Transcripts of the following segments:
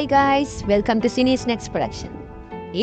Hi guys, welcome to Cine's next production.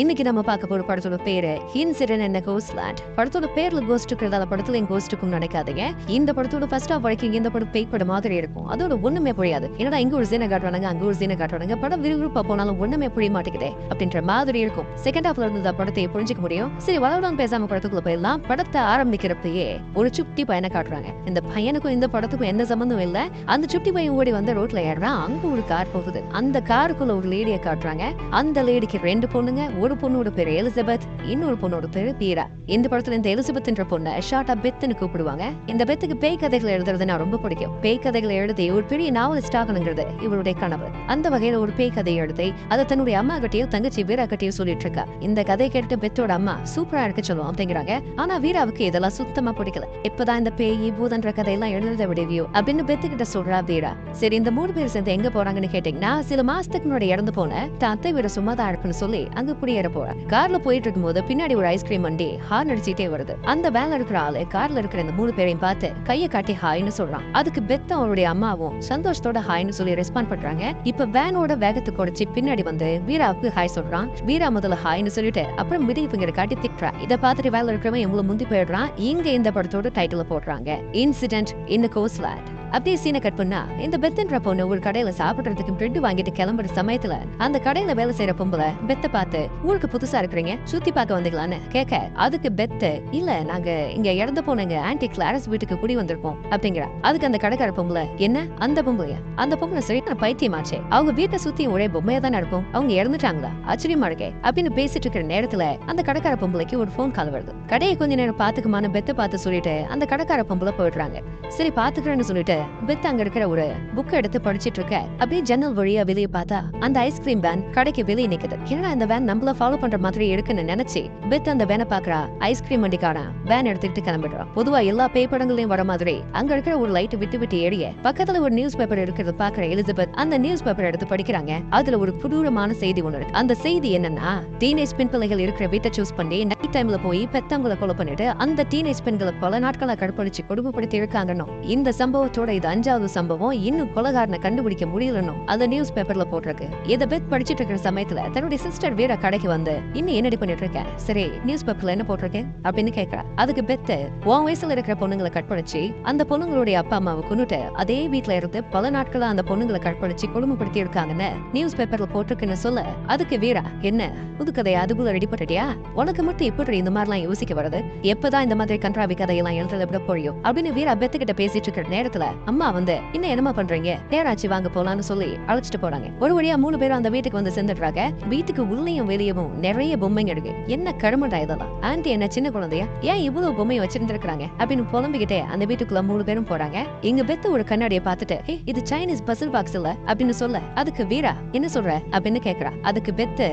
இன்னைக்கு நம்ம பார்க்க போற படத்தோட பேரு இன்சிடென்ட் இன் தி கோஸ்ட்லேண்ட். படத்தோட பேர்ல கோஸ்ட் இருக்கிறதால படத்துல கோஸ்ட்டுக்கும் நடக்காதுங்க. இந்த படத்தோட ஃபர்ஸ்ட் ஆஃப் வரைக்கும் இந்த படம் பேய் படம் மாதிரி இருக்கும். அதோட ஒண்ணுமே புரியாது. என்னடா இங்க ஒரு சீனை காட்டுறாங்க, அங்க ஒரு சீனை காட்டுறாங்க, படம் விறுவிறுப்பா போனாலும் ஒண்ணுமே புரிய மாட்டேங்குதே அப்படின்ற மாதிரி இருக்கும். செகண்ட் ஹாஃப்ல இருந்து படத்தை புரிஞ்சுக்க முடியும். சரி, வளவடம் பேசாம படத்துக்குள்ள போயிடலாம். படத்தை ஆரம்பிக்கிறப்பயே ஒரு சுட்டி பையனை காட்டுறாங்க. இந்த பையனுக்கும் இந்த படத்துக்கும் எந்த சம்பந்தம் இல்ல. அந்த சுட்டி பையன் ஓடி வந்து ரோட்ல ஏறான். அங்க ஒரு கார் போகுது. அந்த காருக்குள்ள ஒரு லேடியை காட்டுறாங்க. அந்த லேடிக்கு 2 பொண்ணுங்க. ஒரு பொண்ணோட பேரு எலிசபெத், இன்னொரு பொண்ணோட பேரு பீரா. இந்த படத்துல இந்த எலிசபெத்ன்ற பொண்ணை ஷார்ட்டா பெத்னு கூப்பிடுவாங்க. இந்த பெத்துக்கு பேய் கதைகளை எழுதுறது நான் ரொம்ப பிடிக்கும். பேய் கதைகளை எழுதி ஒரு பெரிய நாவலிஸ்ட் ஆகணுங்கிறது இவருடைய கனவு. அந்த வகையில ஒரு பேய் கதையை எழுதி அதை தன்னுடைய அம்மா கிட்டயோ தங்கச்சி வீரா கிட்டயோ சொல்லிட்டு இருக்கா. இந்த கதை கேட்டு பெத்தோட அம்மா சூப்பரா இருக்க சொல்லுவோம் அப்படிங்கிறாங்க. ஆனா வீராவுக்கு இதெல்லாம் சுத்தமா பிடிக்கல. இப்பதான் இந்த பேய் பூதன்ற கதையெல்லாம் எழுத விடுவியோ அப்படின்னு பெத்துக்கிட்ட சொல்றா வீரா. சரி, இந்த 3 பேர் சேர்ந்து எங்க போறாங்கன்னு கேட்டீங்கன்னா, சில மாசத்துக்கு முன்னாடி இறந்து போன அத்தை வீர சும்மாதான் இருக்குன்னு சொல்லி அங்க குடியேற போறாங்க. கார்ல போயிட்டு இருக்கும் போது பின்னாடி ஒரு ஐஸ்கிரீம் வண்டி ஹார்ன் அடிச்சிட்டே வருது. அந்த வேன்ல இருக்கிற ஆளு கார்ல இருக்கிற இந்த 3 பேரையும் பார்த்து கையை காட்டி ஹாய்னு சொல்றான். அதுக்கு பெத்த அவருடைய அம்மாவும் சந்தோஷத்தோட ஹாய்னு சொல்லி ரெஸ்பாண்ட் பண்றாங்க. இப்ப வேனோட வேகத்தை குறைச்சி பின்னாடி வந்து வீராவுக்கு ஹாய் சொல்றான். வீரா முதல்ல ஹாய்னு சொல்லிட்டு அப்புறம் மிடில் ஃபிங்கரை காட்டி திட்டுறா. இதை பார்த்துட்டு வேலை இருக்கிறவன் எவ்வளவு முந்தி போயிடுறான். இங்க இந்த படத்தோட டைட்டில் போடுறாங்க, இன்சிடென்ட் இன் தி கோஸ்ட்லேண்ட். அப்படியே சீனை கட் பண்ணா இந்த பெத்ன்ற பொண்ணு ஒரு கடையில சாப்பிடுறதுக்கு பிரெட் வாங்கிட்டு கிளம்புற சமயத்துல அந்த கடையில வேலை செய்யற பொம்பளை பெத்த பார்த்து, ஊருக்கு புதுசா இருக்கிறீங்க, சுத்தி பார்க்க வந்தீங்களான்னு கேட்க, அதுக்கு பெத்த, இல்ல நாங்க இங்க இறந்து போனங்க ஆன்டி கிளாரஸ் வீட்டுக்கு குடி வந்திருப்போம் அப்படிங்கிற. அதுக்கு அந்த கடைக்கார பொம்பளை, என்ன அந்த பொம்பளையா? அந்த பொம்பளை சரியான பைத்தியமாச்சே, அவங்க வீட்டை சுத்தி ஒரே பொம்மையா தானே இருக்கும், அவங்க இறந்துட்டாங்களா, ஆச்சரியமா இருக்கே அப்படின்னு பேசிட்டு இருக்கிற நேரத்துல அந்த கடைக்கார பொம்பளைக்கு ஒரு போன் கால் வருது. கடையை கொஞ்ச நேரம் பாத்துக்குமான பெத்த பார்த்து சொல்லிட்டு அந்த கடைக்கார பொம்பளை போயிடுறாங்க. சரி பாத்துக்கிறேன்னு சொல்லிட்டு பெத் அங்க இருக்கிற ஒரு புக் எடுத்து படிச்சிட்டு இருக்க. அப்படியே ஜன்னல் வழியா வெளியே பார்த்தா அந்த ஐஸ்கிரீம் வேன் கடைக்கு வெளியே நிக்குது. ஏன்னா இந்த வேன் நம்மள ஃபாலோ பண்ற மாதிரி இருக்குன்னு நினைச்சு பெத் அந்த வேனை பாக்குறா. ஐஸ்கிரீம் வண்டிக்கான வேன் எடுத்துட்டு கிளம்பிடுறா. பொதுவா எல்லா பேய் படங்களையும் வர மாதிரி அங்க இருக்கிற ஒரு லைட் விட்டு விட்டு எரிய பக்கத்துல ஒரு நியூஸ் பேப்பர் இருக்கிறது பாக்குற எலிசபெத் அந்த நியூஸ் பேப்பர் எடுத்து படிக்கிறாங்க. அதுல ஒரு கொடூரமான செய்தி ஒண்ணு இருக்கு. அந்த செய்தி என்னன்னா, டீனேஜ் பெண் பிள்ளைகள் இருக்கிற வீட்டை சூஸ் பண்ணி நைட் டைம்ல போய் பெத்தவங்களை கொலை பண்ணிட்டு அந்த டீனேஜ் பெண்களை பல நாட்களா கற்பழிச்சு கொடுமைப்படுத்தி இருக்காங்கன்னு. இந்த சம்பவத்தோட இது 5வது சம்பவம். இன்னும் கொலைகாரனை கண்டுபிடிக்க முடியலன்னு அந்த நியூஸ் பேப்பர்ல போட்டிருக்கு. இத பெத் படிச்சிட்டு இருக்கிற சமயத்துல தன்னுடைய சிஸ்டர் வீரா கடைக்கு வந்து, இன்னும் என்னடி பண்ணிட்டு இருக்க, சரி நியூஸ் பேப்பர்ல என்ன போட்டிருக்கேன் அப்படின்னு கேட்கறா. அதுக்கு பெத், உன் வயசுல இருக்கிற பொண்ணுங்களை கற்பழிச்சு அந்த பொண்ணுங்களுடைய அப்பா அம்மாவை கொண்டுட்டு அதே வீட்டுல இருந்து பல நாட்களா அந்த பொண்ணுங்களை கற்பழிச்சு கொடுமைப்படுத்தி இருக்காங்கன்னு நியூஸ் பேப்பர்ல போட்டிருக்குன்னு சொல்ல, அதுக்கு வீரா, என்ன புதுக்கதையா, அதுக்குள்ள ரெடி பண்ணிட்டியா, உனக்கு மட்டும் இப்படி இந்த மாதிரிலாம் யோசிக்க வருது, எப்பதான் இந்த மாதிரி கன்றாவி கதையெல்லாம் எழுதுறத விட போறியோ அப்படின்னு வீரா பெத்துக்கிட்ட பேசிட்டு இருக்கிற நேரத்துல அம்மா வந்து, இன்னும் என்னமா பண்றீங்க, நேராச்சு வாங்க போலான்னு சொல்லி அழைச்சிட்டு போறாங்க. ஒரு வழியா 3 பேரும் அந்த வீட்டுக்கு வந்து சேர்ந்துடுறாங்க. வீட்டுக்கு உள்ளேயும் வெளியவும் நிறைய பொம்மைங்க இருக்கு. என்ன கருமடா இதெல்லாம், ஆன்டி என்ன சின்ன குழந்தையா, ஏன் இவ்வளவு பொம்மையை வச்சிருந்திருக்காங்க அப்படின்னு புலம்பிக்கிட்டே அந்த வீட்டுக்குள்ள 3 பேரும் போறாங்க. இங்க பெத்த ஒரு கண்ணாடியை பார்த்துட்டு, இது சைனீஸ் பசில் பாக்ஸ் இல்ல அப்படின்னு சொல்ல, அதுக்கு வீரா, என்ன சொல்ற அப்படின்னு கேக்குறா. அதுக்கு பெத்து,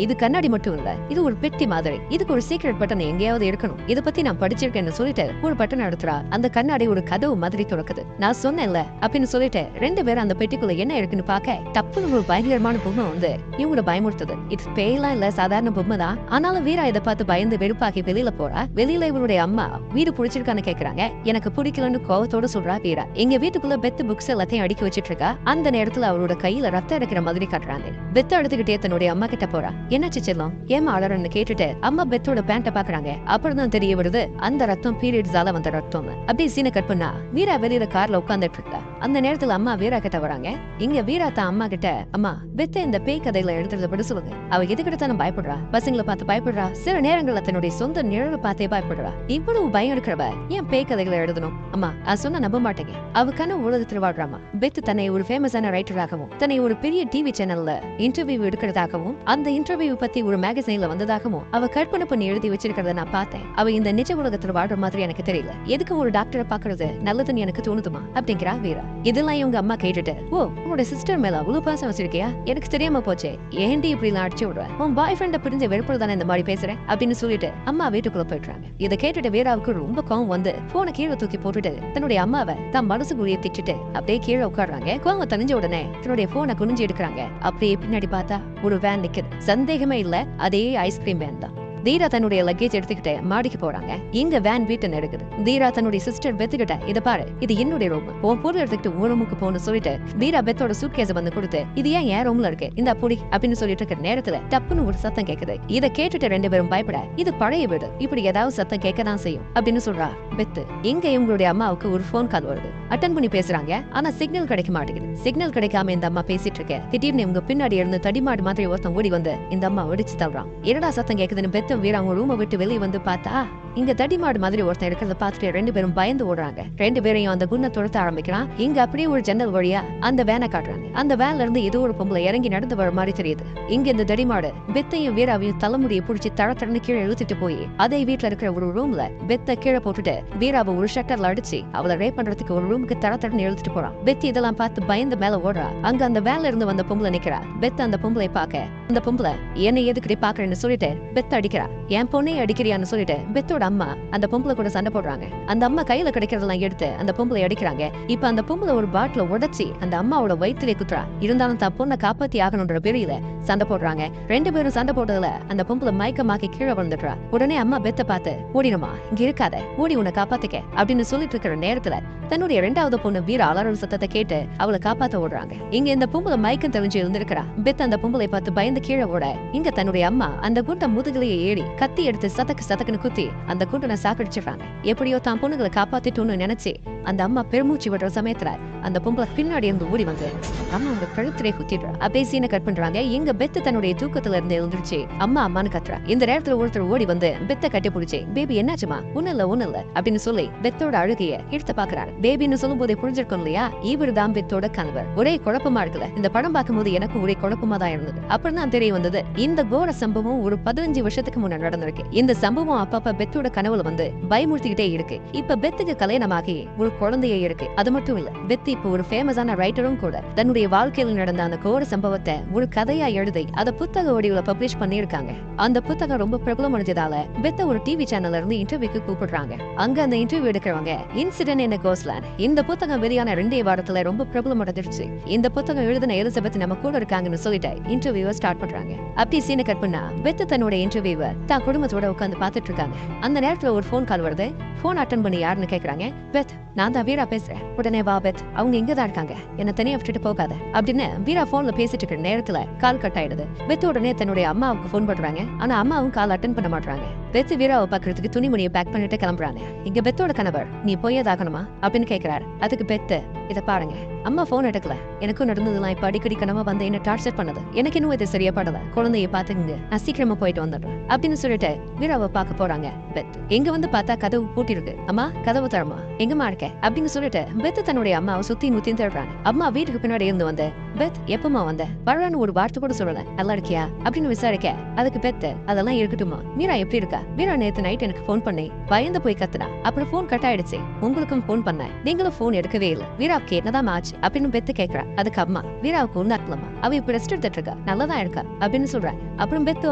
இது கண்ணாடி மட்டும் இல்ல, இது ஒரு பெட்டி மாதிரி, இதுக்கு ஒரு சீக்ரெட் பட்டன் எங்கேயாவது இருக்கணும், இத பத்தி நான் படிச்சிருக்கேன்னு சொல்லிட்டு ஒரு பட்டன் எடுத்துறா. அந்த கண்ணாடி ஒரு கதவு மாதிரி திறக்குது. நான் சொன்னேன்ல அப்படின்னு சொல்லிட்டு 2 பேரும் அந்த பெட்டிக்குள்ள என்ன இருக்குன்னு பாக்க, தப்புன்னு ஒரு பயங்கரமான பொம்மை வந்து இவங்கள பயமுறுத்துது. இது பேயெல்லாம் இல்ல, சாதாரண பொம்மை தான். ஆனாலும் வீரா இதை பார்த்து பயந்து வெறுப்பாக்கி வெளியில போறா. வெளியில இவருடைய அம்மா வீடு பிடிச்சிருக்கான்னு கேக்குறாங்க. எனக்கு பிடிக்கலன்னு கோவத்தோட சொல்றா வீரா. எங்க வீட்டுக்குள்ள பெத் புக்ஸ் எல்லாத்தையும் அடுக்கி வச்சிட்டு இருக்கா. அந்த நேரத்துல அவரோட கையில ரத்தம் எடுக்கிற மாதிரி காட்டுறாங்க. பெத்த எடுத்துக்கிட்டே தன்னுடைய அம்மா கிட்ட போறா. என்னாச்சு செல்லம், ஏமா அலறன்னு கேட்டுட்டு அம்மா பெத்தோட பேண்ட பாக்குறாங்க. அப்புறம் தான் தெரிய வருது அந்த ரத்தம் பீரியட்ஸால வந்த ரத்தம். அப்படியே சீனை கட் பண்ணா வீரா வெளியில கார்ல உட்கார்ந்துட்டு இருக்கா. அந்த நேரத்துல அம்மா வீரா கிட்ட வராங்க. இங்க வீரா தான் அம்மா கிட்ட, அம்மா பெத்த இந்த பேய் கதையில எழுதுறத படி சொல்லுங்க, அவ எதுக்கிட்ட தானே பயப்படுறா, பசங்களை பார்த்து பயப்படுறா, சில நேரங்கள்ல தன்னுடைய சொந்த நிழலை பார்த்தே பயப்படுறா, இவ்வளவு பயம் இருக்கிறவ ஏன் பேய் கதைகளை எழுதணும், அம்மா அது சொன்னா நம்ப மாட்டேங்க, அவக்கான உலகத்துல வாழ்றாமா. பெத் தன்னை ஒரு ஃபேமஸான ரைட்டராகவும் தன்னை ஒரு பெரிய டிவி சேனல்ல இன்டர்வியூ எடுக்கிறதாகவும் அந்த இன்டர்வியூ பத்தி ஒரு மேகசைன்ல வந்ததாகவும் அவ கற்பனை பண்ணி எழுதி வச்சிருக்கிறத நான் பார்த்தேன். அவ இந்த நிஜ உலகத்துல வாழ்ற மாதிரி எனக்கு தெரியல, எதுக்கு ஒரு டாக்டரை பாக்குறது நல்லதுன்னு எனக்கு தோணுதுமா அப்படிங்கிறா வீரா. இதெல்லாம் இவங்க அம்மா கேட்டுட்டு, ஓ உன்னோட சிஸ்டர் மேல அவ்வளவு பாசம் வச்சிருக்கியா, எனக்கு தெரியாம போச்சே, ஏன்டி இப்படி எல்லாம் அடிச்சு விடுவேன், உன் பாய் ஃப்ரெண்ட பிரிஞ்ச வெறுப்புல தானே இந்த மாதிரி பேசுறேன் அப்படின்னு சொல்லிட்டு அம்மா வீட்டுக்குள்ள போயிடுறாங்க. இதை கேட்டுட்டு வீராவுக்கு ரொம்ப கோவம் வந்து போனை கீழே தூக்கி போட்டுட்டு தன்னுடைய அம்மாவை தான் மனசுக்குரிய திச்சிட்டு அப்படியே கீழே உட்காடுறாங்க. கோவம் தனிஞ்ச உடனே தன்னுடைய போனை குனிஞ்சு எடுக்கிறாங்க. அப்படியே பின்னாடி பார்த்தா ஒரு வேன் நிக்குது. சந்தேகமே இல்ல, அதே ஐஸ்கிரீம் வேன் தான். தீரா தன்னுடைய லக்கேஜ் எடுத்துக்கிட்டு மாடிக்கு போறாங்க. இங்க வேன் வீட்டை நடக்குது. தீரா தன்னுடைய சிஸ்டர் பெத்துக்கிட்ட இத பாரு, இது என்னுடைய ரூம், உன் பொருள் எடுத்துக்கிட்டு உன் ரூமுக்கு போன்னு சொல்லிட்டு தீரா பெத்தோட சூட்கேஸ வந்து கொடுத்து இது ஏன் என் ரூம்ல இருக்கு இந்த புடி அப்படின்னு சொல்லிட்டு இருக்க நேரத்துல டப்புன்னு ஒரு சத்தம் கேக்குது. இத கேட்டுட்டு ரெண்டு பேரும் பயப்பட இது பழைய வீடு, இப்படி ஏதாவது சத்தம் கேட்கதான் செய்யும் அப்படின்னு சொல்றா பெத்து. இங்க இவங்களுடைய அம்மாவுக்கு ஒரு போன் கால் வருது. அட்டன் பண்ணி பேசுறாங்க. ஆனா சிக்னல் கிடைக்க மாட்டேங்குது. சிக்னல் கிடைக்காம இந்த அம்மா பேசிட்டு இருக்க திடீர்னு இவங்க பின்னாடி இருந்து தடிமாடு மாதிரி ஒருத்தன் ஓடி வந்து இந்த அம்மா வெடிச்சு தள்ளுறான். என்னடா சத்தம் கேக்குதுன்னு பெத்த வீர அவங்க ரூமை விட்டு வெளியே வந்து பார்த்தா இங்க தடிமாடு மாதிரி ஒருத்தன் இருக்கிறத பார்த்துட்டு ரெண்டு பேரும் பயந்து ஓடுறாங்க. ரெண்டு பேரையும் அந்த குண்ண துரத்த ஆரம்பிக்கிறான். இங்க அப்படியே ஒரு ஜன்னல் வழியா அந்த வேனை காட்டுறாங்க. அந்த வேன்ல இருந்து ஏதோ ஒரு பொம்பளை இறங்கி நடந்து வர மாதிரி தெரியுது. இங்க இந்த தடிமாடு பெத்தையும் வீராவையும் தலைமுடியை புடிச்சு தடத்தடன்னு கீழே இழுத்துட்டு போய் அதே வீட்டுல இருக்கிற ஒரு ரூம்ல பெத்த கீழே போட்டுட்டு வீராவை ஒரு ஷட்டர்ல அடிச்சு அவளை ரேப் பண்றதுக்கு ஒரு ரூமுக்கு தடத்தடன்னு இழுத்துட்டு போறான். பெத்தி இதெல்லாம் பார்த்து பயந்து மேல ஓடுறா. அங்க அந்த வேன்ல இருந்து வந்த பொம்பளை நிக்கிறா. பெத்த அந்த பொம்பளை பாக்க அந்த பொம்பளை என்ன எதுக்கிட்டே பாக்குறேன்னு சொல்லிட்டு பெத்த அடிக்கிறா. என் பொண்ணே அடிக்கிறியான்னு சொல்லிட்டு பெத்தோட அம்மா அந்த பொம்பளை கூட சண்டை போடுறாங்க. அந்த அம்மா கையில கிடைக்கிறதெல்லாம் எடுத்து அந்த பொம்பளை அடிக்கிறாங்க. இப்ப அந்த பொம்பளை ஒரு பாட்டில உடைச்சி அந்த அம்மாவோட வயிற்றுல குத்துறா. இருந்தாலும் தான் பொண்ணை காப்பாத்தி ஆகணும்ன்ற பெரியல சண்டை போடுறாங்க. ரெண்டு பேரும் சண்டை போட்டதுல அந்த பொம்பளை மயக்கமாக்கி கீழே விழுந்துடுறா. உடனே அம்மா பெத்த பார்த்து ஓடிடுமா, இங்க இருக்காத, ஓடி உன்னை காப்பாத்திக்க அப்படின்னு சொல்லிட்டு இருக்கிற நேரத்துல தன்னுடைய இரண்டாவது பொண்ணு வீர அலறல் சத்தத்தை கேட்டு அவளை காப்பாத்த ஓடுறாங்க. இங்க இந்த பொம்பளை மயக்கம் தெரிஞ்சு இருந்திருக்கிறா. பெத்த அந்த பொம்பளை பார்த்து பயந்து கீழே ஓட இங்க தன்னுடைய அம்மா அந்த குண்டை முதுகிலேயே ஏறி கத்தி எடுத்து சதக்குன்னு குத்தி அந்த குண்டனை சாக்கடிச்சிடுறாங்க. எப்படியோ தான் பொண்ணுகளை காப்பாத்திட்டோன்னு நினைச்சு அந்த அம்மா பெருமூச்சு விடுற சமயத்துல அந்த பொம்பளை பின்னாடி இருந்து ஓடி வந்து அம்மா அவங்க கழுத்திலே குத்திடுறா. அப்படியே சீனை கட் பண்றாங்க. எங்க பெத்த தன்னுடைய தூக்கத்துல இருந்து எழுந்துருச்சு அம்மா அம்மான்னு கத்துறா. இந்த நேரத்துல ஒருத்தர் ஓடி வந்து பெத்த கட்டி பிடிச்சி பேபி என்னாச்சுமா, ஒண்ணு இல்ல அப்படின்னு சொல்லி பெத்தோட அழுகைய எடுத்து பாக்குறாரு. பேபின்னு சொல்லும் போதே புரிஞ்சிருக்கும் இல்லையா, இவரு தான் பெத்தோட கணவர். ஒரே குழப்பமா இருக்குல்ல. இந்த படம் பார்க்கும் போது எனக்கு ஒரே குழப்பமா தான் இருந்தது. அப்புறம் தான் தெரிய வந்தது இந்த கோர சம்பவம் ஒரு 15 வருஷத்துக்கு முன்னாடி நடந்திருக்கு. இந்த சம்பவம் அப்பப்ப பெத்தோட கனவுல வந்து பயமுறுத்திக்கிட்டே இருக்கு. இப்ப பெத்துக்கு கல்யாணமாகி ஒரு குழந்தையே இருக்கு. அது மட்டும் இல்ல, பெத் இப்ப ஒரு ஃபேமஸான ரைட்டரும் கூட. தன்னுடைய வாழ்க்கையில் நடந்த அந்த கோர சம்பவத்தை ஒரு கதையா எழுதி அதை புத்தக வடிவுல பப்ளிஷ் பண்ணிருக்காங்க. அந்த புத்தகம் ரொம்ப பிரபலம் அடைஞ்சதால பெத்த ஒரு டிவி சேனல்ல இருந்து இன்டர்வியூக்கு கூப்பிடுறாங்க. அங்க அந்த இன்டர்வியூ எடுக்கிறவங்க இன்சிடென்ட் இன் கோஸ்ட்லேண்ட் இந்த புத்தகம் வெளியான 2 வாரத்துல ரொம்ப பிரபலம் அடைஞ்சிருச்சு. இந்த புத்தகம் எழுதின எலிசபெத் நம்ம கூட இருக்காங்கன்னு சொல்லிட்டு இன்டர்வியூவை ஸ்டார்ட் பண்றாங்க. அப்படி சீனை கட் பண்ணா பெத்த தன்னுடைய இன்டர்வியூவை தான் குடும்பத்தோட உட்காந்து பாத்துட்டு இருக்காங்க. அந்த நேரத்துல ஒரு போன் கால் வருது. போன் அட்டன் பண்ணி யாருன்னு கேக்குறாங்க. பெத், நான் தான் வீரா பேசுறேன். உடனே வா பெத், அவங்க இங்கதான் இருக்காங்க, என்ன தனியா விட்டுட்டு போகாத அப்படின்னு வீரா போன்ல பேசிட்டு இருக்கிற நேரத்துல கால் கட் ஆயிடுது. பெத் உடனே தன்னுடைய அம்மாவுக்கு போன் பண்றாங்க. ஆனா அம்மாவும் கால் அட்டன் பண்ண மாட்டாங்க. பெத் வீராவை பாக்குறதுக்கு துணிமணியை பேக் பண்ணிட்டு கிளம்புறாங்க. இங்க பெத்தோட கணவர் நீ போயதாகணுமா அப்படின்னு கேக்குறாரு. அதுக்கு பெத்து, இத பாருங்க, அம்மா போன் எடுக்கல, எனக்கும் நடந்ததுலாம் இப்ப அடிக்கடி கனவா வந்து என்ன டார்ச்சர் பண்ணது, எனக்கு இன்னும் இது சரியா படல, குழந்தைய பாத்துங்க, நான் சீக்கிரமா போயிட்டு வந்துடுறேன் அப்படின்னு சொல்லிட்டு வீராவை பார்க்க போறாங்க. பெத் எங்க வந்து பார்த்தா கதவு பூட்டி இருக்கு. அம்மா கதவு தரமா, எங்கம்மா இருக்க அப்படின்னு சொல்லிட்டு பெத் தன்னுடைய அம்மாவை சுத்தி முத்தி தேடுறாங்க. அம்மா வீட்டுக்கு பின்னாடி இருந்து வந்து பெத் எப்பமா வந்த வரலான்னு ஒரு வார்த்தை கூட சொல்லல, நல்லா இருக்கியா அப்படின்னு விசாரிக்க அதுக்கு பெத் அதெல்லாம் இருக்கட்டுமா, மீரா எப்படி இருக்கா, மீரா நேத்து நைட் எனக்கு போன் பண்ணி பயந்து போய் கத்துனா, அப்புறம் போன் கட் ஆயிடுச்சு, உங்களுக்கும் போன் பண்ண நீங்களும் போன் எடுக்கவே இல்லை, வீராவுக்கு என்னதான் ஆச்சு அப்படின்னு பெத்து கேக்குறா. அதுக்கு அம்மா வீராவுக்கு உண்டாக்கலாமா, அவ இப்ப ரெஸ்ட் எடுத்துட்டு இருக்கா, நல்லதான் இருக்கா அப்படின்னு சொல்றாங்க. அப்புறம் பெத்து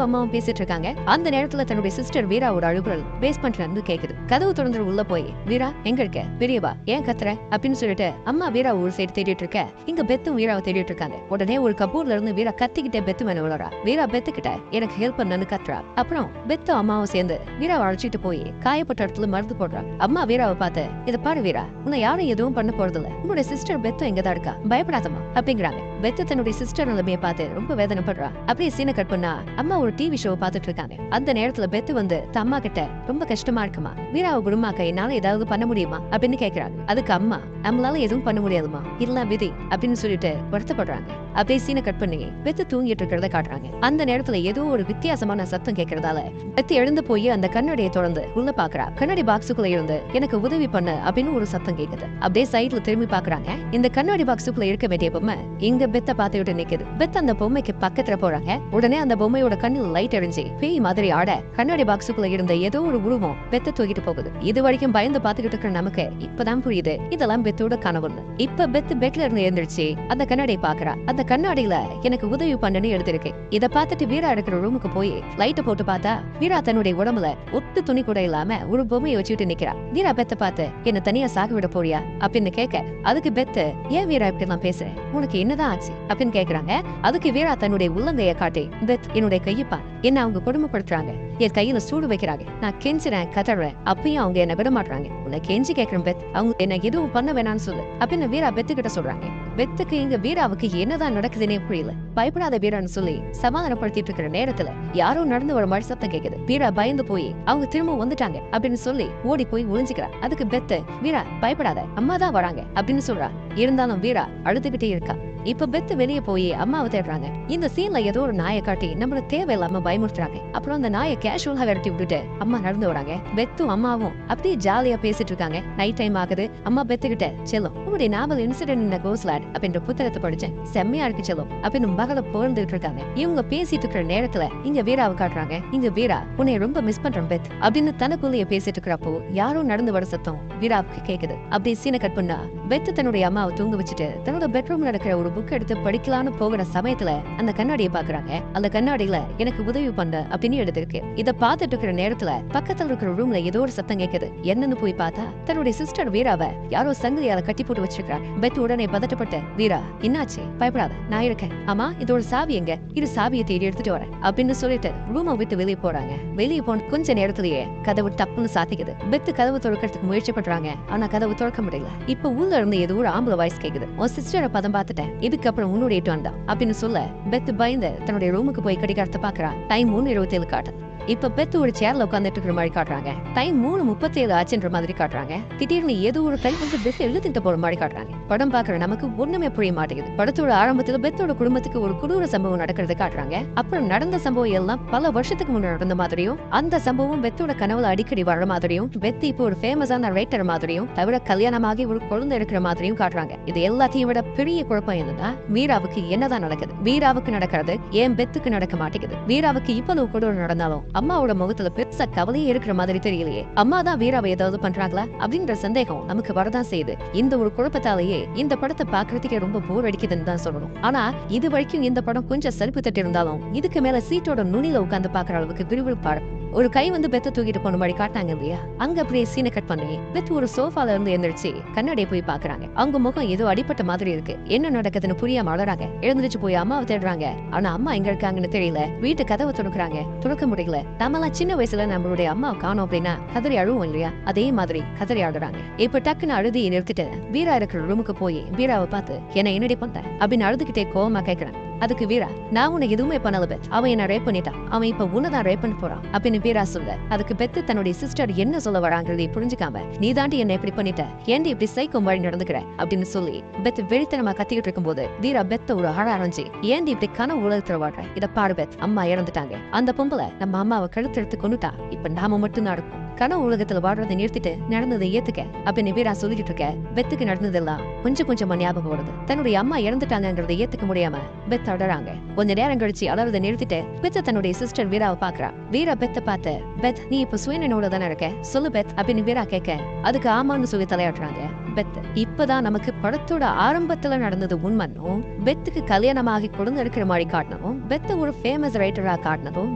அம்மாவும் பேசிட்டு இருக்காங்க. அந்த நேரத்துல தன்னுடைய சிஸ்டர் வீராவோட அழுகுரல் பேஸ்மெண்ட்ல இருந்து கேக்குது. கதவு திறந்து உள்ள போய் வீரா எங்க இருக்க, பெரியவா ஏன் கத்துற அப்படின்னு சொல்லிட்டு அம்மா வீரா ஒரு சைடு தேடிட்டு இருக்க. இங்க பெத்தும் வீராவை தேடிட்டு இருக்காங்க. உடனே ஒரு கபூர்ல இருந்து வீரா கத்திக்கிட்டே பெத்து மேல விழுறா. வீரா பெத்து கிட்ட எனக்கு ஹெல்ப் பண்ணு கத்துறா. அப்புறம் பெத்து அம்மாவும் சேர்ந்து வீராவை அழைச்சிட்டு போய் காயப்பட்ட இடத்துல மருந்து போடுறா. அம்மா வீராவை பார்த்து இத பாரு வீரா, உன்னை யாரும் எதுவும் பண்ண போறது இல்ல, உன்னுடைய சிஸ்டர் பெத்து எங்கதான் இருக்கா, பயப்படாதமா அப்படிங்கிறாங்க. பெத்து தன்னுடைய சிஸ்டர் நிலைமையை பார்த்து ரொம்ப வேதனைப்படுறா. அப்படியே சீனை கட் பண்ணா அம்மா ஒரு டிவி ஷோ பாத்துட்டு இருக்காங்க. அந்த நேரத்துல பெத்து வந்து அம்மா கிட்ட ரொம்ப கஷ்டமா இருக்குமா, வீராவை குடுமாக்க என்னால ஏதாவது பண்ண முடியுமா அப்படின்னு கேக்குறாங்க. அதுக்கு அம்மா நம்மளால எதுவும் பண்ண முடியாதுமா, இல்ல விதி அப்படின்னு சொல்லிட்டு வருத்தப்படுறாங்க. அப்படியே சீனை கட் பண்ணி பெத்து தூங்கிட்டு இருக்கிறத காட்டுறாங்க. அந்த நேரத்துல ஏதோ ஒரு வித்தியாசமான சத்தம் கேட்கறதால பெத்து எழுந்து போய் அந்த கண்ணாடியை தொடர்ந்து உள்ள பாக்குறா. கண்ணாடி பாக்ஸுக்குள்ள இருந்து எனக்கு உதவி பண்ண அப்படின்னு ஒரு சத்தம் கேக்குது. அப்படியே சைட்ல திரும்பி பாக்குறாங்க. இந்த கண்ணாடி பாக்ஸுக்குள்ள இருக்க வேண்டிய பொம்மை இங்க பெத்த பாத்துக்கிட்டு நிக்குது. பெத் அந்த பொம்மைக்கு பக்கத்துல போறாங்க. உடனே அந்த பொம்மையோட கண்ணில் லைட் எரிஞ்சு பேய் மாதிரி ஆட கண்ணாடி பாக்ஸுக்குள்ள இருந்த ஏதோ ஒரு உருவம் பெத்த தூக்கிட்டு போகுது. இது வரைக்கும் பயந்து பாத்துக்கிட்டு இருக்கிற நமக்கு இப்பதான் புரியுது இதெல்லாம் பெத்தோட கனவுன்னு. இப்ப பெத் பெட்ல இருந்து எழுந்திருச்சு அந்த கண்ணாடியை பாக்குறா. அந்த கண்ணாடியில எனக்கு உதவி பண்ணு எழுதிருக்கு. இத பாத்துட்டு வீரா இருக்கிற ரூமுக்கு போய் லைட்ட போட்டு பார்த்தா வீரா தன்னுடைய உடம்புல ஒட்டு துணி கூட இல்லாம ஒரு பொம்மையை வச்சுட்டு நிக்கிறா. வீரா பெத்த பார்த்து என்ன தனியா சாக விட போறியா அப்படின்னு கேட்க அதுக்கு பெத்து ஏன் வீரா இப்படி எல்லாம் பேசுறேன், உனக்கு என்னதான் ஆச்சு அப்படின்னு கேக்குறாங்க. அதுக்கு வீரா தன்னுடைய உள்ளங்கைய காட்டி பெத் என்னுடைய கையப்பா என்ன அவங்க கொடுமைப்படுத்துறாங்க, என் கையில சூடு வைக்கிறாங்க, நான் கெஞ்சுறேன் கதறேன், அப்பயும் அவங்க என்ன விட மாட்டாங்க. உன்னை கெஞ்சி கேட்கிறேன் பெத், அவங்க என்ன எதுவும் பண்ண வேணாம்னு சொல்லு அப்படின்னு வீரா பெத்து கிட்ட சொல்றாங்க. பெத்துக்கு இங்க வீராவுக்கு என்னதான் நடக்குதுன்னே புரியல. பயப்படாத வீரான்னு சொல்லி சமாதானப்படுத்திட்டு இருக்கிற நேரத்துல யாரோ நடந்து வர மாதிரி சத்தம் கேக்குது. வீரா பயந்து போய் அவங்க திரும்ப வந்துட்டாங்க அப்படின்னு சொல்லி ஓடி போய் ஒளிஞ்சுக்கிறா. அதுக்கு பெத்து, வீரா பயப்படாத, அம்மா தான் வராங்க அப்படின்னு சொல்றா. இருந்தாலும் வீரா அழுதுகிட்டே இருக்கா. இப்ப பெத்து வெளியே போய் அம்மாவை தேடுறாங்க. இந்த சீன்ல ஏதோ ஒரு நாயை காட்டி நம்மள தேவையில்லாம பயமுறுத்துறாங்க. அப்புறம் அந்த நாயை கேஷுவலா விரட்டி விட்டுட்டு அம்மா நடந்து வராங்க. பெத்தும் அம்மாவும் அப்படியே ஜாலியா பேசிட்டு இருக்காங்க. நைட் டைம் ஆகுது. அம்மா பெத்து கிட்ட, செல்லும் உங்களுடைய நாவல் இன்சிடென்ட் இன் கோஸ்லாண்ட் அப்படின்ற புத்தகத்தை படிச்சேன், செம்மையா இருக்கு செல்லும் அப்படின்னு மகளை புகழ்ந்துட்டு இருக்காங்க. இவங்க பேசிட்டு இருக்கிற நேரத்துல இங்க வீராவை காட்டுறாங்க. இங்க வீரா, உன்னை ரொம்ப மிஸ் பண்றேன் பெத் அப்படின்னு தனக்குள்ளேயே பேசிட்டு இருக்கிறப்போ யாரோ நடந்து வர சத்தம் வீராவுக்கு கேக்குது. அப்படியே சீனை கட் பண்ணா பெத்து தன்னுடைய அம்மாவை தூங்க வச்சுட்டு தன்னோட பெட்ரூம்ல இருக்கிற ஒரு புக் எடுத்து படிக்கலான்னு போகிற சமயத்துல அந்த கண்ணாடியை பாக்குறாங்க. அந்த கண்ணாடியில எனக்கு உதவி பண்ண அப்படின்னு எடுத்திருக்கு. இத பாத்துட்டு இருக்கிற நேரத்துல பக்கத்துல இருக்கிற ரூம்ல ஏதோ ஒரு சத்தம் கேக்குது. என்னன்னு போய் பார்த்தா தன்னுடைய சிஸ்டர் வீராவை யாரோ சங்கிலியால கட்டி போட்டு வச்சிருக்காங்க. பெத் உடனே பதட்டப்பட்டு, வீரா என்னாச்சு, பயப்படாத, நான் இருக்கேன், ஆமா இதோட சாவி எங்க, இது சாவியை தேடி எடுத்துட்டு வரேன் அப்படின்னு சொல்லிட்டு ரூமை விட்டு வெளியே போறாங்க. வெளியே போன கொஞ்ச நேரத்திலேயே கதவு டப்புன்னு சாத்திக்குது. பெத்து கதவு திறக்கிறதுக்கு முயற்சி பண்றாங்க. ஆனா கதவு திறக்க முடியல. இப்ப உள்ள இருந்து ஏதோ ஒரு ஆம்பளை வாய்ஸ் கேக்குது. உன் சிஸ்டரை பதம் பார்த்துட்டேன், இதுக்கப்புறம் உன்னுடைய டர்ன் தான் அப்படின்னு சொல்ல பெத்து பயந்து தன்னுடைய ரூமுக்கு போய் கடிகாரத்தை பாக்குறான். டைம் 3:27 காட்டு. இப்ப பெத்து ஒரு சேர்ல உட்காந்துட்டு இருக்கிற மாதிரி காட்டுறாங்க. டைம் 3:37 ஆச்சுன்ற மாதிரி காட்டுறாங்க. திடீர்னு ஏதோ ஒரு கை வந்து பெத்து எழுதிட்டு போற மாதிரி காட்டுறாங்க. படம் பாக்குற நமக்கு ஒண்ணுமே புரிய மாட்டேங்குது. படத்தோட ஆரம்பத்துல பெத்தோட குடும்பத்துக்கு ஒரு கொடூர சம்பவம் நடக்கிறது காட்டுறாங்க. அப்புறம் நடந்த சம்பவம் எல்லாம் பல வருஷத்துக்கு முன்னாடி நடந்த மாதிரியும், அந்த சம்பவம் பெத்தோட கனவுல அடிக்கடி வர மாதிரியும், பெத்து இப்போ ஒரு ஃபேமஸான ரைட்டர் மாதிரியும், தவிர கல்யாணமாகி ஒரு குழந்தை இருக்கிற மாதிரியும் காட்டுறாங்க. இது எல்லாத்தையும் விட பெரிய குழப்பம் என்னன்னா, வீராவுக்கு என்னதான் நடக்குது, வீராவுக்கு நடக்கிறது ஏன் பெத்துக்கு நடக்க மாட்டேங்குது. வீராவுக்கு இவ்வளவு கொடூரம் நடந்தாலும் அம்மாவோட முகத்துல பெருசா கவலையே இருக்கிற மாதிரி தெரியலையே. அம்மா தான் வீராவை ஏதாவது பண்றாங்களா அப்படின்ற சந்தேகம் நமக்கு வரதான் செய்யுது. இந்த ஒரு குழப்பத்தாலேயே இந்த படத்தை பாக்குறதுக்கே ரொம்ப போர் அடிக்குதுன்னு தான் சொல்லணும். ஆனா இது வரைக்கும் இந்த படம் கொஞ்சம் சலிப்பு தட்டி இருந்தாலும் இதுக்கு மேல சீட்டோட நுனியில உட்கார்ந்து பாக்குற அளவுக்கு விறுவிறுப்பா ஒரு கை வந்து பெத்த தூக்கிட்டு போன மாதிரி காட்டாங்க இல்லையா. அங்க அப்படியே சீனை கட் பண்ணி பெத்து ஒரு சோஃபால இருந்து எந்திரிச்சு கண்ணாடியை போய் பாக்குறாங்க. அவங்க முகம் ஏதோ அடிப்பட்ட மாதிரி இருக்கு. என்ன நடக்குதுன்னு புரியாம அழறாங்க. எழுந்திருச்சு போய் அம்மாவை தேடுறாங்க. ஆனா அம்மா எங்க இருக்காங்கன்னு தெரியல. வீட்டு கதவை துறக்குறாங்க, துறக்க முடியல. நம்மளாம் சின்ன வயசுல நம்மளுடைய அம்மாவை காணோம் அப்படின்னா கதறி அழுவோம் இல்லையா, அதே மாதிரி கதறி அழுறாங்க. இப்ப டக்குன்னு அழுதி நிறுத்திட்டு வீரா இருக்கிற ரூமுக்கு போய் வீராவை பார்த்து, என்ன என்னடி பண்ண அப்படின்னு அழுதுகிட்டே கோவமா கேட்கிறேன். அதுக்கு வீரா, நான் உனக்கு எதுவுமே பண்ணல பெத், அவன் என்ன ரேப் பண்ணிட்டான், அவன் இப்ப உன்னதான் ரேப் பண்ண போறான் அப்படின்னு வீரா சொல்ல, அதுக்கு பெத்து தன்னுடைய சிஸ்டர் என்ன சொல்ல வராங்கிறதை புரிஞ்சுக்காம, நீ தாண்டி என்ன இப்படி பண்ணிட்ட, ஏன்டி இப்படி சைக்கோ மாதிரி நடந்துக்கிற அப்படின்னு சொல்லி பெத் வெறித்தனமா கத்திக்கிட்டு இருக்கும் போது வீரா பெத்த ஒரு அழ ஆரம்பிச்சு, ஏன்டி இப்படி கனவு உலகத்துல வாழ்ற, இத பாரு பெத், அம்மா இறந்துட்டாங்க, அந்த பொம்பளை நம்ம அம்மாவை கழுத்தெடுத்து கொண்டுட்டா, இப்ப நாம மட்டும் தான் இருக்கும், கனவு உலகத்துல வாழ்றதை நிறுத்திட்டு நடந்ததை ஏத்துக்க அப்படின்னு வீரா சொல்லிட்டு இருக்க. பெத்துக்கு நடந்ததெல்லாம் கொஞ்சம் கொஞ்சமா ஞாபகம் வருது. தன்னுடைய அம்மா இறந்துட்டாங்கிறத ஏத்துக்க முடியாம பெத் அழறாங்க. கொஞ்ச நேரம் கழிச்சு அலறதை நிறுத்திட்டு பெத்த தன்னுடைய சிஸ்டர் வீராவை பாக்குறா. வீரா பெத்த பார்த்து, பெத் நீ இப்ப சுயனோட தானே இருக்க, சொல்லு பெத் அப்படின்னு வீரா கேட்க, அதுக்கு ஆமான்னு சொல்லி தலையாட்டுறாங்க. பெத் இப்பதான் நமக்கு படத்தோட ஆரம்பத்துல நடந்தது உண்மைன்னும், பெத்துக்கு கல்யாணமாகி குழந்தை இருக்கிற மாதிரி காட்டினதும், பெத்த ஒரு ஃபேமஸ் ரைட்டரா காட்டினதும்,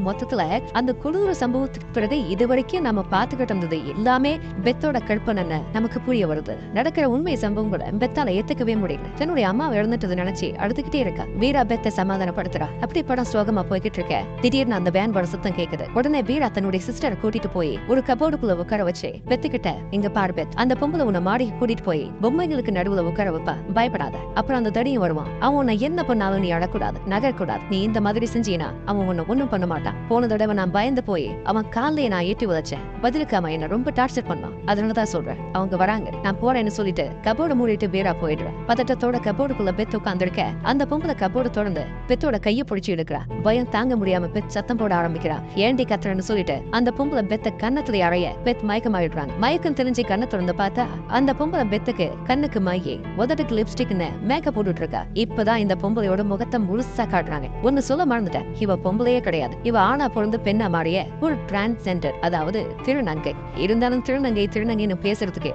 மொத்தத்துல அந்த கொடூர சம்பவத்துக்கு பிறகு இதுவரைக்கும் நம்ம பாத்துக்கிட்டு இருந்தது எல்லாமே பெத்தோட கற்பனை நமக்கு புரிய வருது. நடக்கிற உண்மை சம்பவங்களை பெத்தால ஏத்துக்கவே முடியல. தன்னுடைய அம்மாவை இழந்துட்டது நினைச்சு அழுதுகிட்டே இருக்கா. வீரா பெத்த சமாதானப்படுத்துறா. அப்படி படம் சோகமா போய்கிட்டு இருக்க. திடீர்னு அந்த வேன் வர சத்தம் கேக்குது. உடனே வீரா தன்னுடைய சிஸ்டரை கூட்டிட்டு போய் ஒரு கபோர்டுக்குள்ள உட்கார வச்சு, பெத்துக்கிட்ட, இங்க பாரு பெத், அந்த பொம்பளை உன்னை மாடி கூட்டிட்டு போய் பொம்மைகளுக்கு நடுவுல உட்கார வைப்பா, பயப்படாத, அப்புறம் அந்த தடியும் வருவான், அவன் உன்னை என்ன பண்ணாலும் நீ அழக்கூடாது, நகரக்கூடாது, நீ இந்த மாதிரி செஞ்சீனா அவன் உன்னை ஒண்ணும் பண்ண மாட்டான். போன தடவை நான் பயந்து போய் அவன் காலையை நான் ஏற்றி உதச்சேன், பதிலுக்கு அவன் என்ன ரொம்ப டார்ச்சர் பண்ணான், அதனாலதான் சொல்றேன், அவங்க வராங்க, நான் போறேன்னு சொல்லிட்டு கபோர்டு மூடிட்டு வீரா போயிடுறேன். பதட்டத்தோட கபோர்டுக்குள்ள பெத் உட்கார்ந்துருக்க. அந்த பொம்பளை கபோர்டு தொடர்ந்து பெத்தோட கைய பிடிச்சி எடுக்கிறா. பயம் தாங்க முடியாம பெத் சத்தம் போட ஆரம்பிக்கிறா. ஏண்டி கத்துறன்னு சொல்லிட்டு அந்த பொம்பளை பெத்த கண்ணத்துல அறைய பெத் மயக்கமாயிடுறாங்க. மயக்கம் தெரிஞ்சு கண்ணை திறந்து பார்த்தா அந்த பொம்பளை பெத்துக்கு கண்ணுக்கு மையே, உதட்டுக்கு லிப்ஸ்டிக்னு மேக்கப் போட்டுட்டு இருக்கா. இப்பதான் இந்த பொம்பளையோட முகத்தை முழுசா காட்டுறாங்க. ஒன்னு சொல்ல மறந்துட்டேன், இவ பொம்பளையே கிடையாது, இவ ஆனா பொருந்து பெண்ணா மாறிய ஒரு டிரான்ஸ்ஜெண்டர், அதாவது திருநங்கை. திருநங்கை. இருந்தாலும் திருநங்கைன்னு பேசுறதுக்கு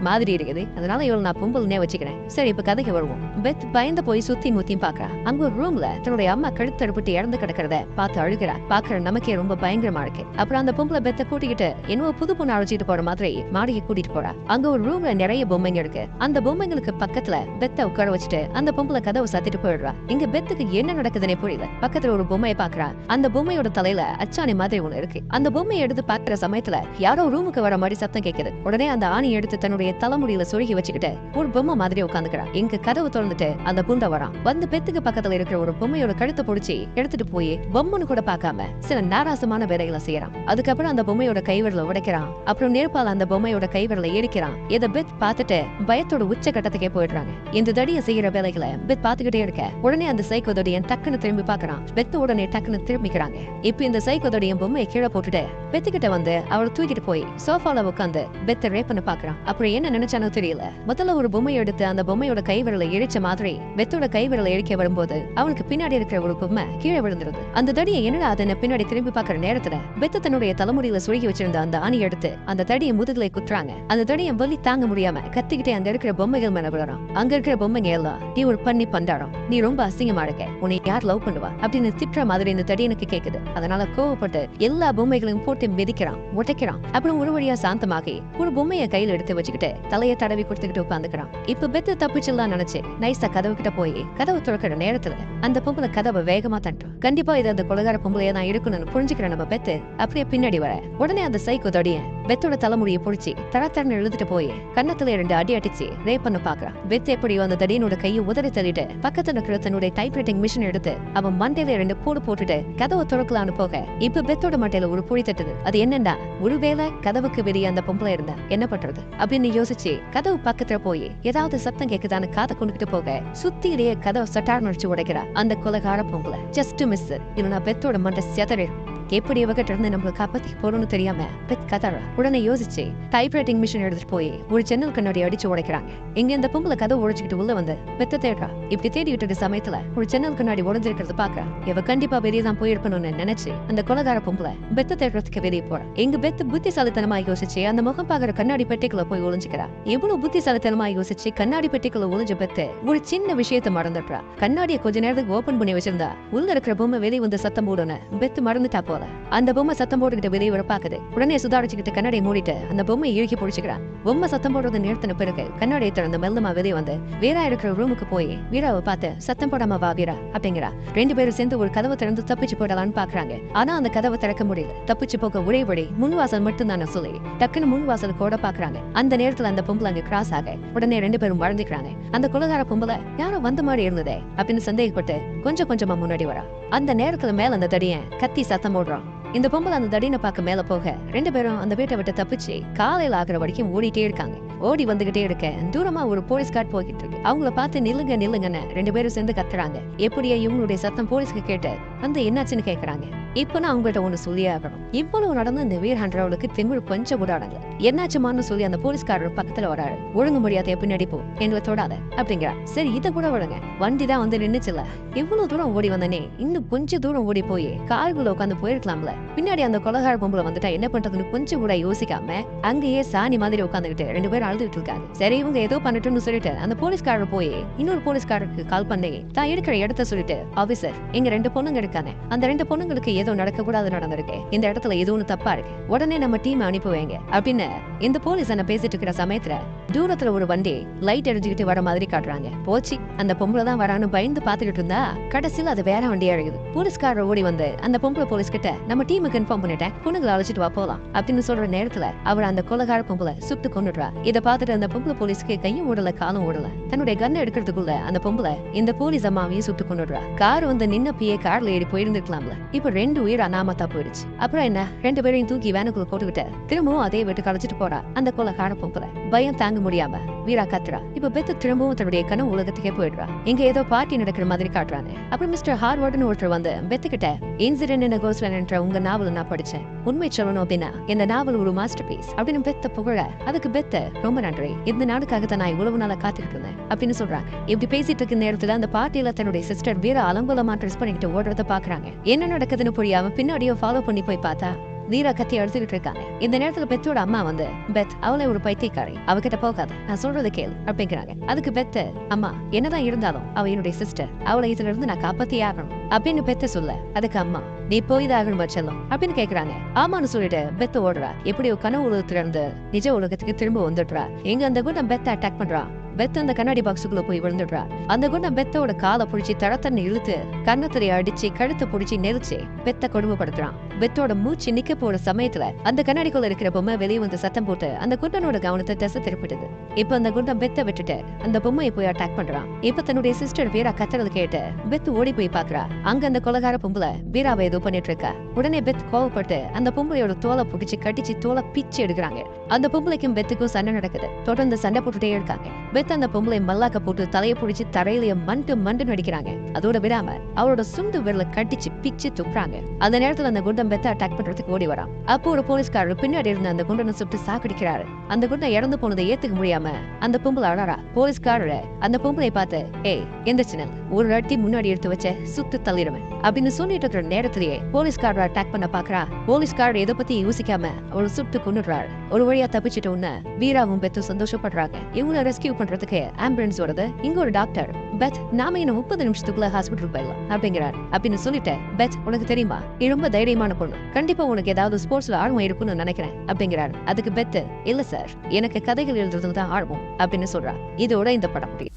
மாதிரி இருக்குது. அதனால இவள் நான் பொம்புலனே வச்சுக்கிறேன். சரி, இப்ப கதைக்கு வருவோம். பெத் பயந்து போய் சுத்தி முத்தியும் பாக்குறா. அங்க ஒரு ரூம்ல தன்னுடைய அம்மா கழுத்தடுப்பட்டு இறந்து கிடக்கிறத பார்த்து அழுகிறா. பாக்குற நமக்கே ரொம்ப பயங்கரமா இருக்கு. அப்புறம் அந்த பொம்பளை பெத்த கூட்டிக்கிட்டு என்னவோ புது பொண்ணு அழைச்சிட்டு போற மாதிரி மாடிக்கு கூட்டிட்டு போறா. அங்க ஒரு ரூம்ல நிறைய பொம்மைங்க இருக்கு. அந்த பொம்மைங்களுக்கு பக்கத்துல பெத்த உட்கார வச்சுட்டு அந்த பொம்பளை கதவை சாத்திட்டு போயிடுறா. இங்க பெத்துக்கு என்ன நடக்குதுன்னே புரியல. பக்கத்துல ஒரு பொம்மையை பாக்குறா. அந்த பொம்மையோட தலையில அச்சாணி மாதிரி ஒண்ணு இருக்கு. அந்த பொம்மையை எடுத்து பாக்குற சமயத்துல யாரோ ரூமுக்கு வர மாதிரி சத்தம் கேக்குது. உடனே அந்த ஆணி எடுத்து தன்னுடைய தலைமுடியில சொருகி வச்சுக்கிட்டு ஒரு பொம்மை மாதிரி உட்காந்துக்கிறா. இங்க கதவு திறந்துட்டு அந்த புண்டை வரான். வந்து பெத்துக்கு பக்கத்துல இருக்கிற ஒரு பொம்மையோட கழுத்தை பிடிச்சி எடுத்துட்டு போய் பொம்மைன்னு கூட பார்க்காம சில நாராசமான வேலைகளை செய்யறான். அதுக்கப்புறம் அந்த பொம்மையோட கைவிரல உடைக்கிறான். அப்புறம் நேர்பால் அந்த பொம்மையோட கைவிரல எரிக்கிறான். இத பெத் பார்த்துட்டு பயத்தோட உச்ச கட்டத்துக்கே போயிடுறாங்க. இந்த தடிய செய்யற வேலைகளை பெத் பாத்துக்கிட்டே இருக்க உடனே அந்த சைக்கோ தடியன் டக்குன்னு திரும்பி பாக்குறான். பெத் உடனே டக்குன்னு திரும்பிக்கிறாங்க. இப்ப இந்த சைக்கோ தடியன் பொம்மையை கீழே போட்டுட்டு பெத்துக்கிட்ட வந்து அவளை தூக்கிட்டு போய் சோஃபால உட்காந்து பெத்த ரேப் பண்ண பாக்குறான். அப்புறம் என்ன நினைச்சானோ தெரியல. முதல்ல ஒரு பொம்மையை எடுத்து அந்த பொம்மையோட கைவிரலை எரிச்ச மாதிரி பெத்தோட கைவிரலை எரிக்க வரும்போது அவளுக்கு பின்னாடி இருக்கிற ஒரு பொம்மை கீழே விழுந்துருது. அந்த தடியை என்னடா அதனை பின்னாடி திரும்பி பாக்குற நேரத்துல பெத்த தன்னுடைய தலைமுடியில சுருகி வச்சிருந்த அந்த ஆணி எடுத்து அந்த தடியை முதுகுல குத்துறாங்க. அந்த தடியை வலி தாங்க முடியாம கத்திக்கிட்டே அங்க இருக்கிற பொம்மைகள் மேல விழுறான். அங்க இருக்கிற பொம்மைங்க எல்லாம் நீ ஒரு பண்ணி பண்டாரம், நீ ரொம்ப அசிங்கமா இருக்க, உன்னை யார் லவ் பண்ணுவா அப்படின்னு திட்டுற மாதிரி இந்த தடி எனக்கு கேக்குது. அதனால கோவப்பட்டு எல்லா பொம்மைகளையும் போட்டு மிதிக்கிறான், உடைக்கிறான். அப்புறம் ஒரு வழியா சாந்தமாகி ஒரு பொம்மையை கையில எடுத்து வச்சுக்கிட்டு தலையை தடவி கொடுத்துக்கிட்டு உட்காந்துக்கிறான். இப்ப பெத்து தப்பிச்செல்லாம் நினைச்சு நைஸா கதவு கிட்ட போய் கதவு திறக்கிற நேரத்துல அந்த பொம்பளை கதவை வேகமா தட்டும். கண்டிப்பா இது அந்த கொலகார பொம்பளையா தான் இருக்கணும்னு புரிஞ்சுக்கிற நம்ம பெத்து அப்படியே பின்னாடி வர உடனே அந்த சைக்கோ தடியன் பெத்தோட தலைமுடியை புடிச்சு தரத்தரன்னு எழுதிட்டு போய் கன்னத்துல 2 அடி அடிச்சு ரேப் பண்ண பாக்குறான். பெத் எப்படியோ அந்த தடியனோட கையை உதறி தள்ளிட்டு பக்கத்துல இருக்கிற தன்னுடைய டைப்ரைட்டிங் மிஷின் எடுத்து அவன் மண்டையில 2 போடு போட்டுட்டு கதவை திறக்கலான்னு போக இப்ப பெத்தோட மட்டையில ஒரு புடி தட்டுது. அது என்னண்டா, ஒருவேளை கதவுக்கு வெளியே அந்த பொம்பளை இருந்தா என்ன பண்றது அப்படின்னு யோசிச்சு கதவு பக்கத்துல போய் ஏதாவது சத்தம் கேக்குதான்னு காதை கொண்டுகிட்டு போக சுத்திலேயே கதவை சட்டார் நடிச்சு உடைக்கிறா அந்த கொலகார பொம்பளை. Just miss. இல்லைன்னா பெத்தோட மண்டை செதறிடும். எப்படி இவகிட்ட இருந்து நம்மள காப்பாத்தி போறோம்னு தெரியாம பெத் கதற. உடனே யோசிச்சு டைப்ரைட்டிங் மிஷின் எடுத்துட்டு போய் ஒரு ஜன்னல் கண்ணாடி அடிச்சு உடைக்கிறாங்க. இங்க இந்த பொம்பளை கதவு உடைச்சுக்கிட்டு உள்ள வந்து பெத்த தேடுறா. இப்படி தேடிட்டு இருக்க சமயத்துல ஒரு ஜன்னல் கண்ணாடி உடைஞ்சிருக்கிறது பாக்குறா. இவ கண்டிப்பா வெளியே தான் போயிருக்கணும்னு நினைச்சு அந்த கொலகார பொம்பளை பெத்த தேடுறதுக்கு வெளியே போறா. எங்க பெத் புத்திசாலித்தனமா யோசிச்சு அந்த முகம் பாக்குற கண்ணாடி பெட்டிக்குள்ள போய் ஒளிஞ்சுக்கிறா. எவ்வளவு புத்திசாலித்தனமா யோசிச்சு கண்ணாடி பெட்டிக்குள்ள ஒளிஞ்ச பெத்து ஒரு சின்ன விஷயத்த மறந்துடுறா. கண்ணாடியை கொஞ்ச நேரத்துக்கு ஓபன் பண்ணி வச்சிருந்தா உள்ள இருக்கிற பொம்மை வெளியே வந்து சத்தம் போடுன்னு பெத்து மறந்துட்டா போல. அந்த பொம்மை சத்தம் போட்டுக்கிட்டு வெளியே வர பாக்குது. உடனே சுதாரிச்சுக்கிட்டு கண்ணாடியை மூடிட்டு அந்த பொம்மையை இறுக்கி பிடிச்சுக்கிறான். பொம்மை சத்தம் போடுறது நிறுத்தின பிறகு கண்ணாடியை திறந்து மெல்லமா வெளியே வந்து வீரா இருக்கிற ரூமுக்கு போய் வீராவை பார்த்து சத்தம் போடாம வா வீரா அப்படிங்கிறா. 2 பேரும் சேர்ந்து ஒரு கதவை திறந்து தப்பிச்சு போடலான்னு பாக்குறாங்க. ஆனா அந்த கதவை திறக்க முடியல. தப்பிச்சு போக ஒரே வழி முன்வாசல் மட்டும் தானே சொல்லி டக்குன்னு முன்வாசல் கூட பாக்குறாங்க. அந்த நேரத்துல அந்த பொம்பளை அங்க கிராஸ் ஆக உடனே 2 பேரும் மறந்துக்கிறாங்க. அந்த கொலகார பொம்பளை யாரோ வந்த மாதிரி இருந்ததே அப்படின்னு சந்தேகப்பட்டு கொஞ்சம் கொஞ்சமா முன்னாடி வரா. அந்த நேரத்துல மேல அந்த தடியன் கத்தி சத்தம் போடுறான். இந்த பொம்பளை அந்த தடியனை பார்க்க மேல போக 2 பேரும் அந்த வீட்டை விட்டு தப்பிச்சு காலையில ஆகிற வரைக்கும் ஓடிட்டே இருக்காங்க. ஓடி வந்துகிட்டே இருக்க தூரமா ஒரு போலீஸ் கார்டு போய்கிட்டு இருக்கு. அவங்கள பார்த்து நில்லுங்க நில்லுங்கன்னு 2 பேரும் சேர்ந்து கத்துறாங்க. எப்படியா இவங்களுடைய சத்தம் போலீஸ்க்கு கேட்டு வந்து என்னாச்சுன்னு கேக்குறாங்க. இப்ப நான் அவங்ககிட்ட ஒண்ணு சொல்லியே ஆகணும். இவ்வளவு நடந்து இந்த வீர் ஹண்ட்ரவுக்கு திமிழ் கொஞ்சம் கூட அடங்கல. என்னாச்சுமான்னு சொல்லி அந்த போலீஸ்காரர் பக்கத்துல வராரு. ஒழுங்கு முடியாத பின்னாடி போ, எங்களை தொடாத அப்படிங்கிறா. சரி இத கூட விடுங்க, வண்டி தான் வந்து நின்னுச்சுல, இவ்வளவு தூரம் ஓடி வந்தனே இன்னும் கொஞ்சம் தூரம் ஓடி போய் காருக்குள்ள உட்காந்து போயிருக்கலாம்ல. பின்னாடி அந்த கொலகார பொம்பளை வந்துட்டா என்ன பண்றதுன்னு கொஞ்சம் கூட யோசிக்காம அங்கேயே சாணி மாதிரி உட்காந்துக்கிட்டு 2 பேரும் அழுதுட்டு இருக்காங்க. சரி இவங்க ஏதோ பண்ணட்டும்னு சொல்லிட்டு அந்த போலீஸ்காரர் போய் இன்னொரு போலீஸ்காரருக்கு கால் பண்ணி தான் இருக்கிற இடத்த சொல்லிட்டு, ஆபீசர் இங்க 2 பொண்ணுங்க இருக்காங்க, அந்த 2 பொண்ணுங்களுக்கு ஏதோ நடக்க கூடாது நடந்திருக்கு, இந்த இடத்துல ஏதோ ஒண்ணு தப்பா இருக்கு, உடனே நம்ம டீம் அனுப்புவேங்க அப்படின்னு இந்த போலீஸ் என்ன பேசிட்டு இருக்கிற சமயத்துல தூரத்துல ஒரு வண்டி லைட் எரிஞ்சுக்கிட்டு வர மாதிரி காட்டுறாங்க. போச்சு அந்த பொம்பளை தான் வரான்னு பயந்து பாத்துக்கிட்டு இருந்தா கடைசியில அது வேற வண்டியா இருக்குது. போலீஸ்காரர் ஓடி வந்து அந்த பொம்பளை போலீஸ் கிட்ட நம்ம டீமுக்கு இன்ஃபார்ம் பண்ணிட்டேன், பொண்ணுங்களை அழைச்சிட்டு வா போலாம் அப்படின்னு சொல்ற நேரத்துல அவர் அந்த கொலகார பொம்பளை சுட்டு கொண்டுடுறா. இத பாத்துட்டு அந்த பொம்பளை போலீஸ்க்கு கையும் ஓடல காலும் ஓடல. தன்னுடைய கண்ணை எடுக்கிறதுக்குள்ள அந்த பொம்பளை இந்த போலீஸ் அம்மாவையும் சுட்டு கொண்டுடுறா. கார் வந்து நின்னப்பயே கார்ல ஏறி போயிருந்துக்கலாம்ல. இப்ப 2 உயிர் அனாமத்தா போயிடுச்சு. அப்புறம் என்ன 2 பேரையும் தூக்கி வேனுக்குள்ள போட்டுக்கிட்டு திரும்பவும் அதே வீட்டுக்கு அழைச்சிட்டு போறா அந்த கொலகார பொம்பளை. பயம் தாங்க முடியாம வீரா கத்துறா. இப்ப பெத்து திரும்பவும் தன்னுடைய கனவு உலகத்துக்கே போயிடுறா. இங்க ஏதோ பார்ட்டி நடக்கிற மாதிரி காட்டுறாங்க. அப்புறம் மிஸ்டர் ஹார்வர்ட்னு ஒருத்தர் வந்து பெத்துக்கிட்ட இன்சிடென்ட் இன் கோஸ்ட்லேண்ட் என்ற உங்க நாவல் நான் படிச்சேன், உண்மை சொல்லணும் அப்படின்னா இந்த நாவல் ஒரு மாஸ்டர் பீஸ் அப்படின்னு பெத்த புகழ. அதுக்கு பெத்த ரொம்ப நன்றி, இந்த நாடுக்காக தான் நான் இவ்வளவு நாளா காத்துக்கிட்டு இருந்தேன் அப்படின்னு சொல்றாங்க. இப்படி பேசிட்டு இருக்க நேரத்துல அந்த பார்ட்டியில தன்னுடைய சிஸ்டர் வீரா அலங்கோலமா ட்ரெஸ் பண்ணிக்கிட்டு ஓடுறத பாக்குறாங்க. என்ன நடக்குதுன்னு புரியாம பின்னாடியோ ஃபாலோ பண்ணி போய் பார்த்தா வீரா கத்தி அழுத்துக்கிட்டு இருக்காங்க. இந்த நேரத்துல பெத்தோட அம்மா வந்து பெத் அவளை ஒரு பைத்தியக்காரி, அவகிட்ட போகாத, நான் சொல்றது கேளு அப்படிங்கிறாங்க. அதுக்கு பெத்த அம்மா என்னதான் இருந்தாலும் அவ என்னுடைய சிஸ்டர், அவளை இதுல இருந்து நான் காப்பாத்தியே ஆகணும் அப்படின்னு பெத்த சொல்ல அதுக்கு அம்மா நீ போய் ஆகணுமா செல்லும் அப்படின்னு கேக்குறாங்க. ஆமான்னு சொல்லிட்டு பெத்த ஓடுறா. எப்படியோ கனவு உலகத்துல இருந்து நிஜ உலகத்துக்கு திரும்ப வந்துடுறா. எங்க அந்த குண்டம் பெத்த அட்டாக் பண்றா. பெத் அந்த கண்ணாடி பாக்ஸுக்குள்ள போய் விழுந்துடுறா. அந்த குண்டம் பெத்தோட காலை புடிச்சு தரத்தன்னு இழுத்து கண்ணத்திரை அடிச்சு கழுத்தை புடிச்சு நெரிச்சு பெத்த கொடுமைப்படுத்துறான். பெத்தோட மூச்சு நிக்க போற சமயத்துல அந்த கண்ணாடிக்குள்ள இருக்கிற பொம்மை வெளியே வந்து சத்தம் போட்டு அந்த குண்டனோட கவனத்தை திசை திருப்பிடுது. இப்ப அந்த குண்டம் பெத்த விட்டுட்டு அந்த பொம்மையை போய் அட்டாக் பண்றான். இப்ப தன்னுடைய சிஸ்டர் வீரா கத்துறது கேட்டு பெத் ஓடி போய் பாக்குறா. அங்க அந்த கொலகார பொம்பளை வீராவை ஏதோ பண்ணிட்டு இருக்கா. உடனே பெத் கோவப்பட்டு அந்த பொம்பளையோட தோலை புடிச்சு கட்டிச்சு தோலை பிச்சு எடுக்கிறாங்க. அந்த பொம்பளைக்கும் பெத்துக்கும் சண்டை நடக்குது. தொடர்ந்து சண்டை போட்டுட்டே இருக்காங்க. பெத் அந்த பொம்பளை மல்லாக்க போட்டு தலையை பிடிச்சி தரையிலேயே மண்டு நடிக்கிறாங்க. அதோட விடாம அவரோட சுண்டு விரல கட்டிச்சு பிச்சு துப்புறாங்க. அந்த நேரத்துல அந்த குண்டம் பெத்த அட்டாக் பண்றதுக்கு ஓடி வரான். அப்போ ஒரு போலீஸ்காரர் பின்னாடி இருந்து அந்த குண்டனை சுட்டு சாக்கடிக்கிறாரு. அந்த குண்டன் இறந்து போனதை ஏத்துக்க முடியாம அந்த பொம்பளை அழறா. போலீஸ்காரர் அந்த பொம்பளை பார்த்து ஏய் எந்த சின்னல் ஒரு அட்டி முன்னாடி எடுத்து வச்ச சுட்டு தள்ளிடுவேன் அப்படின்னு சொல்லிட்டு இருக்கிற நேரத்திலேயே போலீஸ்காரர் அட்டாக் பண்ண பாக்குறா. போலீஸ்காரர் எதை பத்தி யோசிக்காம ஒரு சுட்டு கொண்டுடுறாரு. ஒரு வழியா தப்பிச்சிட்டோன்னு வீராவும் பெத்து சந்தோஷப்படுறாங்க. இவங்களை ரெஸ்கியூ பண்றதுக்கு ஆம்புலன்ஸ் வருது. இங்க ஒரு டாக்டர் பெத் நாம இன்னும் 30 நிமிஷத்துக்குள்ள ஹாஸ்பிட்டல் போயிடலாம் அப்படிங்கிறார். அப்படின்னு சொல்லிட்டு பெத் உனக்கு தெரியுமா நீ ரொம்ப தைரியமான பொண்ணு, கண்டிப்பா உனக்கு ஏதாவது ஸ்போர்ட்ஸ்ல ஆர்வம் இருக்குன்னு நினைக்கிறேன் அப்படிங்கிறார். அதுக்கு பெத் இல்ல சார் எனக்கு கதைகள் எழுதுறதுல தான் ஆர்வம் அப்படின்னு சொல்றா. இதோட இந்த படம் முடியும்.